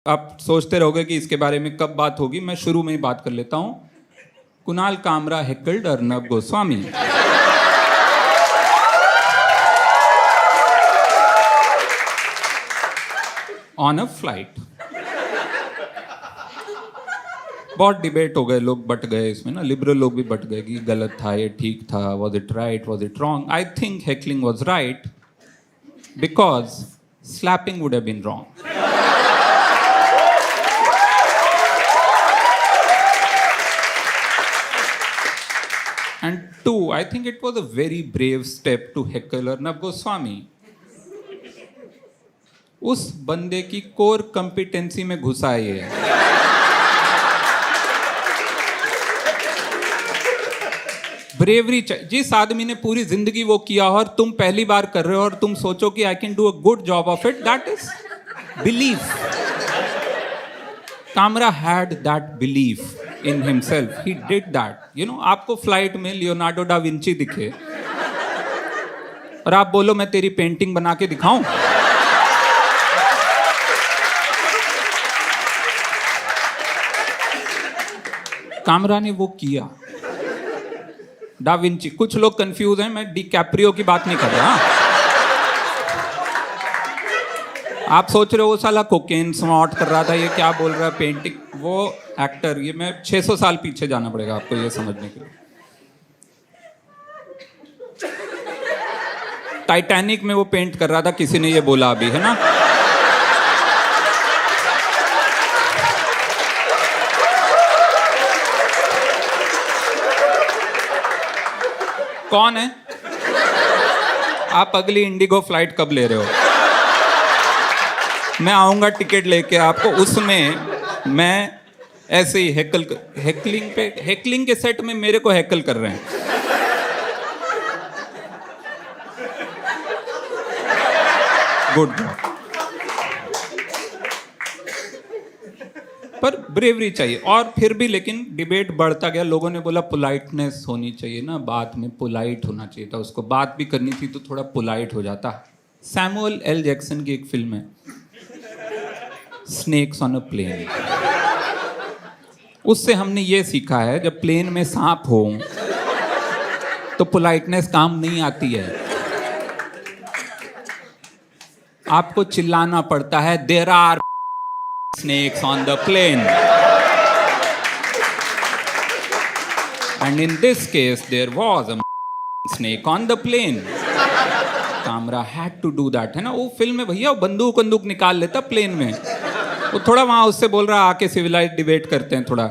आप सोचते रहोगे कि इसके बारे में कब बात होगी, मैं शुरू में ही बात कर लेता हूं। Kunal Kamra heckled Arnab Goswami on a flight. बहुत डिबेट हो गए, लोग बट गए इसमें ना, लिबरल लोग भी बट गए कि गलत था, ये ठीक था, was it right, was it wrong. I think heckling was right because slapping would have been wrong. And two, I think it was a very brave step to heckle Arnab Goswami. उस बंदे की core competency में घुसा ये। Bravery चाहिए। जिस आदमी ने पूरी जिंदगी वो किया और तुम पहली बार कर रहे हो और तुम सोचो कि I can do a good job of it, that is belief. Kamra had that belief in himself. He did that. You know, आपको फ्लाइट में लियोनार्डो डा विंची दिखे और आप बोलो मैं तेरी पेंटिंग बना के दिखाऊं? कामरा ने वो किया। डा विंची, कुछ लोग कंफ्यूज हैं, मैं डिकैप्रियो की बात नहीं कर रहा। आप सोच रहे हो वो साला कोकेन स्नॉट कर रहा था, ये क्या बोल रहा है पेंटिंग, वो एक्टर। ये मैं 600 साल पीछे जाना पड़ेगा आपको ये समझने के लिए। टाइटैनिक में वो पेंट कर रहा था, किसी ने ये बोला अभी, है ना? कौन है आप? अगली इंडिगो फ्लाइट कब ले रहे हो? मैं आऊंगा टिकट लेके आपको, उसमें मैं ऐसे ही हेकलिंग के सेट में मेरे को हैकल कर रहे हैं। गुड। पर ब्रेवरी चाहिए। और फिर भी लेकिन डिबेट बढ़ता गया, लोगों ने बोला पोलाइटनेस होनी चाहिए ना, बात में पोलाइट होना चाहिए था, उसको बात भी करनी थी तो थोड़ा पोलाइट हो जाता। सैमुअल एल जैक्सन की एक फिल्म है स्नेक्स ऑन अ प्लेन। उससे हमने ये सीखा है, जब प्लेन में सांप हो तो पोलाइटनेस काम नहीं आती है, आपको चिल्लाना पड़ता है, there are snakes on the plane and in this case there was a snake on the plane. Kamra had to do that, है ना? वो फिल्म में भैया बंदूक निकाल लेता प्लेन में, वो थोड़ा वहां उससे बोल रहा आके सिविलाइज डिबेट करते हैं, थोड़ा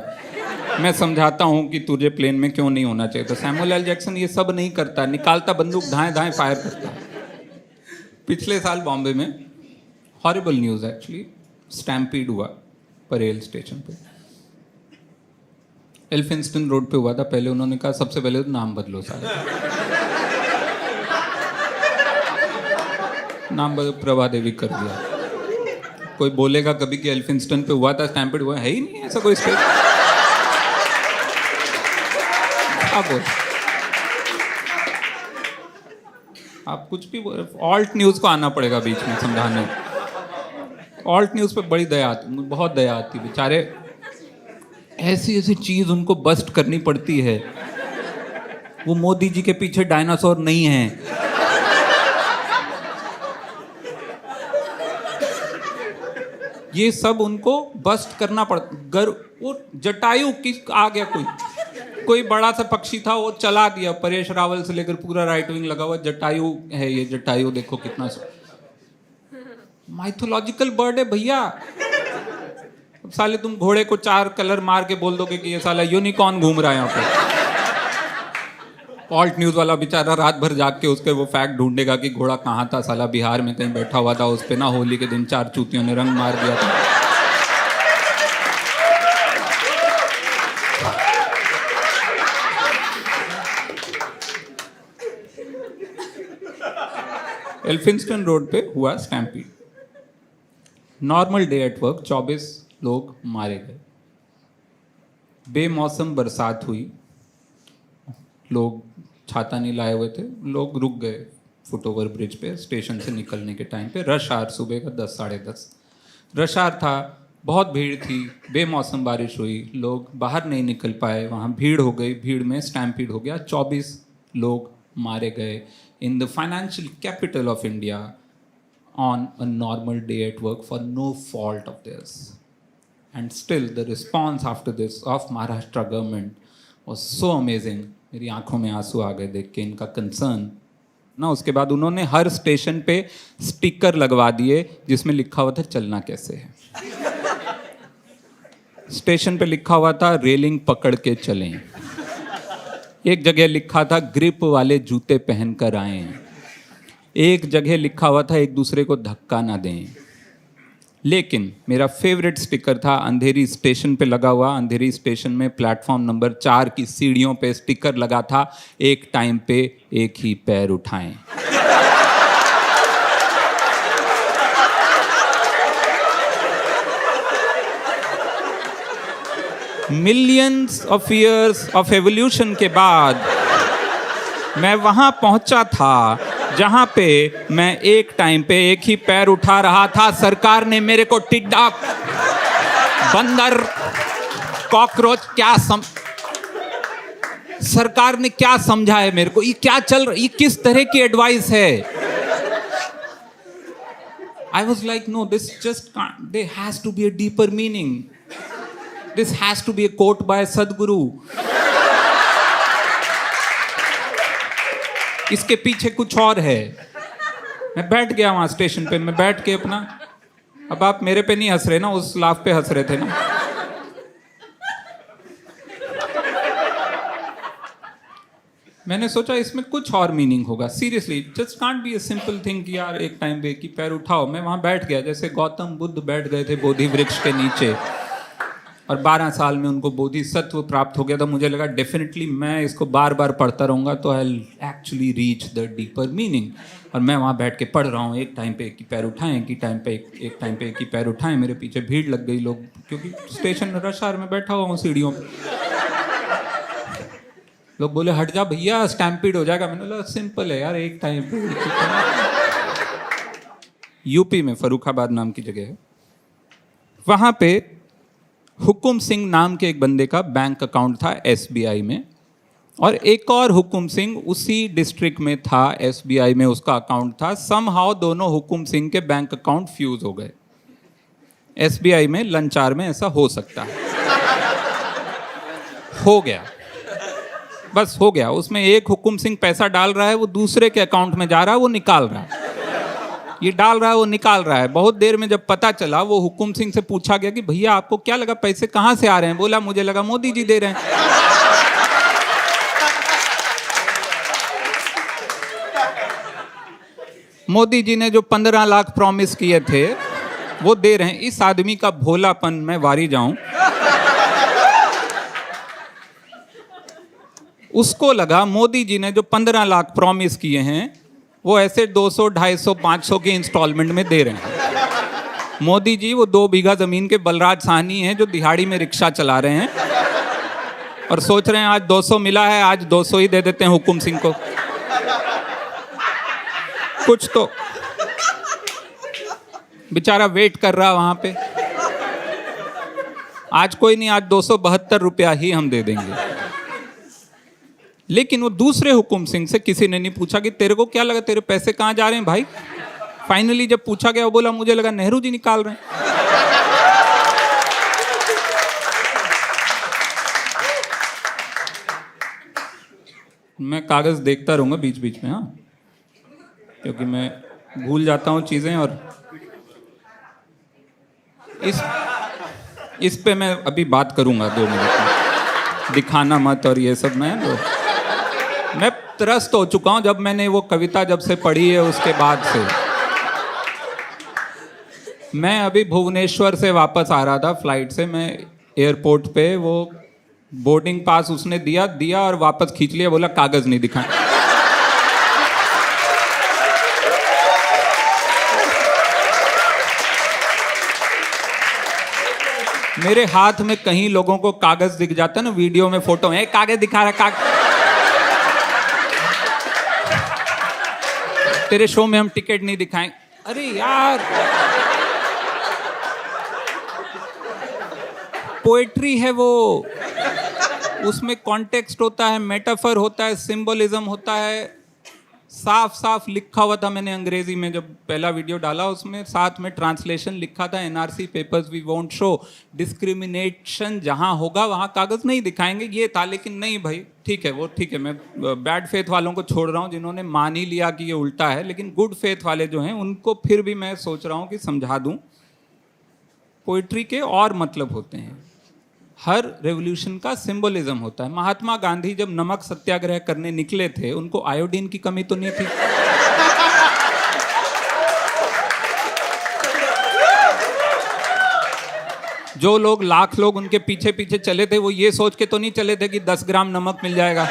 मैं समझाता हूं कि तुझे प्लेन में क्यों नहीं होना चाहिए। तो सैमुअल एल जैक्सन ये सब नहीं करता, निकालता बंदूक, धाए धाए फायर करता। पिछले साल बॉम्बे में हॉरिबल न्यूज एक्चुअली, स्टैम्पीड हुआ परेल स्टेशन पे, एल्फिंस्टन रोड पे हुआ था। पहले उन्होंने कहा सबसे पहले तो नाम बदलो सारे, नाम बदल प्रभा देवी कर दिया। कोई बोलेगा कभी कि एल्फिंस्टन पे हुआ था, स्टैम्पीड हुआ, है ही नहीं ऐसा कोई स्टेट। आप बोल, आप कुछ भी बोल, ऑल्ट न्यूज को आना पड़ेगा बीच में समझाने। ऑल्ट न्यूज पे बड़ी दया आती, मुझे बहुत दया आती, बेचारे ऐसी ऐसी चीज उनको बस्ट करनी पड़ती है। वो मोदी जी के पीछे डायनासोर नहीं है, ये सब उनको बस्ट करना पड़ता। वो जटायु किस आ गया, कोई बड़ा सा पक्षी था, वो चला दिया, परेश रावल से लेकर पूरा राइट विंग लगा हुआ, जटायु है ये, जटायु देखो कितना माइथोलॉजिकल बर्ड है भैया। अब साले तुम घोड़े को 4 कलर मार के बोल दोगे कि ये साला यूनिकॉर्न घूम रहा है यहाँ पे। ऑल्ट न्यूज वाला बेचारा रात भर जाग के उसके वो फैक्ट ढूंढेगा कि घोड़ा कहाँ था, साला बिहार में कहीं बैठा हुआ था, उस पे ना होली के दिन 4 चूतियों ने रंग मार दिया था। एल्फिंस्टन रोड पे हुआ stampede, normal day at work, 24 लोग मारे गए। बेमौसम बरसात हुई, लोग छाता नहीं लाए हुए थे, लोग रुक गए फुटओवर ब्रिज पे स्टेशन से निकलने के टाइम पे। रश आर सुबह का 10 साढ़े 10 रश आर था, बहुत भीड़ थी, बेमौसम बारिश हुई, लोग बाहर नहीं निकल पाए, वहाँ भीड़ हो गई, भीड़ में स्टैम्पीड हो गया, 24 लोग मारे गए in the financial capital of India on a normal day at work for no fault of theirs. And still the response after this of Maharashtra government was so amazing. मेरी आंखों में आंसू आ गए देख के इनका कंसर्न ना। उसके बाद उन्होंने हर स्टेशन पे स्टिकर लगवा दिए जिसमें लिखा हुआ था चलना कैसे है। स्टेशन पे लिखा हुआ था रेलिंग पकड़ के चलें। एक जगह लिखा था ग्रिप वाले जूते पहनकर आएं। एक जगह लिखा हुआ था एक दूसरे को धक्का ना दें। लेकिन मेरा फेवरेट स्टिकर था अंधेरी स्टेशन पे लगा हुआ। अंधेरी स्टेशन में प्लेटफॉर्म नंबर 4 की सीढ़ियों पे स्टिकर लगा था एक टाइम पे एक ही पैर उठाएं। Millions of years of evolution के बाद मैं वहां पहुंचा था जहां पे मैं एक टाइम पे एक ही पैर उठा रहा था। सरकार ने मेरे को टिड्डा, बंदर, कॉकरोच सरकार ने क्या समझा है मेरे को? ये क्या चल रहा है? ये किस तरह की एडवाइस है? I was like no, this just can't, there has to be a deeper meaning, this has to be a quote by Sadhguru. इसके पीछे कुछ और है। मैं बैठ गया वहां स्टेशन पे, मैं बैठ के अपना, अब आप मेरे पे नहीं हंस रहे ना, उस लाफ पे हंस रहे थे ना। मैंने सोचा इसमें कुछ और मीनिंग होगा। Seriously just can't be a simple thing कि यार एक टाइम पे कि पैर उठाओ। मैं वहां बैठ गया जैसे गौतम बुद्ध बैठ गए थे बोधि वृक्ष के नीचे और 12 साल में उनको बोधिसत्व प्राप्त हो गया था। मुझे लगा डेफिनेटली मैं इसको बार बार पढ़ता रहूँगा तो I actually reach the deeper meaning. और मैं वहाँ बैठ के पढ़ रहा हूँ एक टाइम पे एक ही पैर उठाएं, एक टाइम पे एक ही पैर उठाएं। मेरे पीछे भीड़ लग गई, लोग, क्योंकि स्टेशन रश आवर में बैठा हुआ हूँ सीढ़ियों पे। लोग बोले हट जा भैया स्टैम्पीड हो जाएगा। मैंने बोला सिंपल है यार, एक टाइम पे। यूपी में फर्रुखाबाद नाम की जगह है, वहाँ पे हुकुम सिंह नाम के एक बंदे का बैंक अकाउंट था एसबीआई में, और एक और हुकुम सिंह उसी डिस्ट्रिक्ट में था, एसबीआई में उसका अकाउंट था। समहाउ दोनों हुकुम सिंह के बैंक अकाउंट फ्यूज हो गए। एसबीआई में लंच आवर में ऐसा हो सकता है। हो गया, बस हो गया। उसमें एक हुकुम सिंह पैसा डाल रहा है, वो दूसरे के अकाउंट में जा रहा है, वो निकाल रहा है। ये डाल रहा है, वो निकाल रहा है। बहुत देर में जब पता चला, वो हुकुम सिंह से पूछा गया कि भैया आपको क्या लगा पैसे कहाँ से आ रहे हैं? बोला मुझे लगा मोदी जी दे रहे हैं। मोदी जी ने जो 15 लाख प्रॉमिस किए थे वो दे रहे हैं। इस आदमी का भोलापन मैं वारी जाऊं। उसको लगा मोदी जी ने जो 15 लाख प्रॉमिस किए हैं वो ऐसे 200, 250, 500 के इंस्टॉलमेंट में दे रहे हैं। मोदी जी वो 2 बीघा जमीन के बलराज साहनी हैं जो दिहाड़ी में रिक्शा चला रहे हैं और सोच रहे हैं आज 200 मिला है, आज 200 ही दे देते हैं हुकुम सिंह को। कुछ तो बेचारा वेट कर रहा वहां पे। आज कोई नहीं, आज 272 रुपया ही हम दे देंगे। लेकिन वो दूसरे हुकुम सिंह से किसी ने नहीं पूछा कि तेरे को क्या लगा, तेरे पैसे कहाँ जा रहे हैं भाई? फाइनली जब पूछा गया वो बोला मुझे लगा नेहरू जी निकाल रहे हैं। मैं कागज देखता रहूंगा बीच बीच में, हाँ, क्योंकि मैं भूल जाता हूँ चीजें। और इस पे मैं अभी बात करूंगा 2 मिनट में। दिखाना मत और ये सब। मैं त्रस्त हो चुका हूं जब मैंने वो कविता जब से पढ़ी है उसके बाद से। मैं अभी भुवनेश्वर से वापस आ रहा था फ्लाइट से। मैं एयरपोर्ट पे वो बोर्डिंग पास उसने दिया और वापस खींच लिया। बोला कागज नहीं दिखा। मेरे हाथ में कहीं लोगों को कागज दिख जाता है ना, वीडियो में फोटो है, कागज दिखा रहा, कागज तेरे शो में हम टिकट नहीं दिखाएं। अरे यार पोएट्री है वो, उसमें कॉन्टेक्स्ट होता है, मेटाफर होता है, सिंबलिज्म होता है। साफ साफ लिखा हुआ था, मैंने अंग्रेजी में जब पहला वीडियो डाला उसमें साथ में ट्रांसलेशन लिखा था, NRC papers we won't show discrimination, जहां होगा वहां कागज नहीं दिखाएंगे, ये था। लेकिन नहीं भाई, ठीक है वो ठीक है, मैं बैड फेथ वालों को छोड़ रहा हूँ जिन्होंने मान ही लिया कि ये उल्टा है, लेकिन गुड फेथ वाले जो हैं उनको फिर भी मैं सोच रहा हूँ कि समझा दूँ। पोइट्री के और मतलब होते हैं, हर रेवोल्यूशन का सिंबलिज्म होता है। महात्मा गांधी जब नमक सत्याग्रह करने निकले थे, उनको आयोडीन की कमी तो नहीं थी। जो लोग लाख लोग उनके पीछे पीछे चले थे, वो ये सोच के तो नहीं चले थे कि 10 ग्राम नमक मिल जाएगा।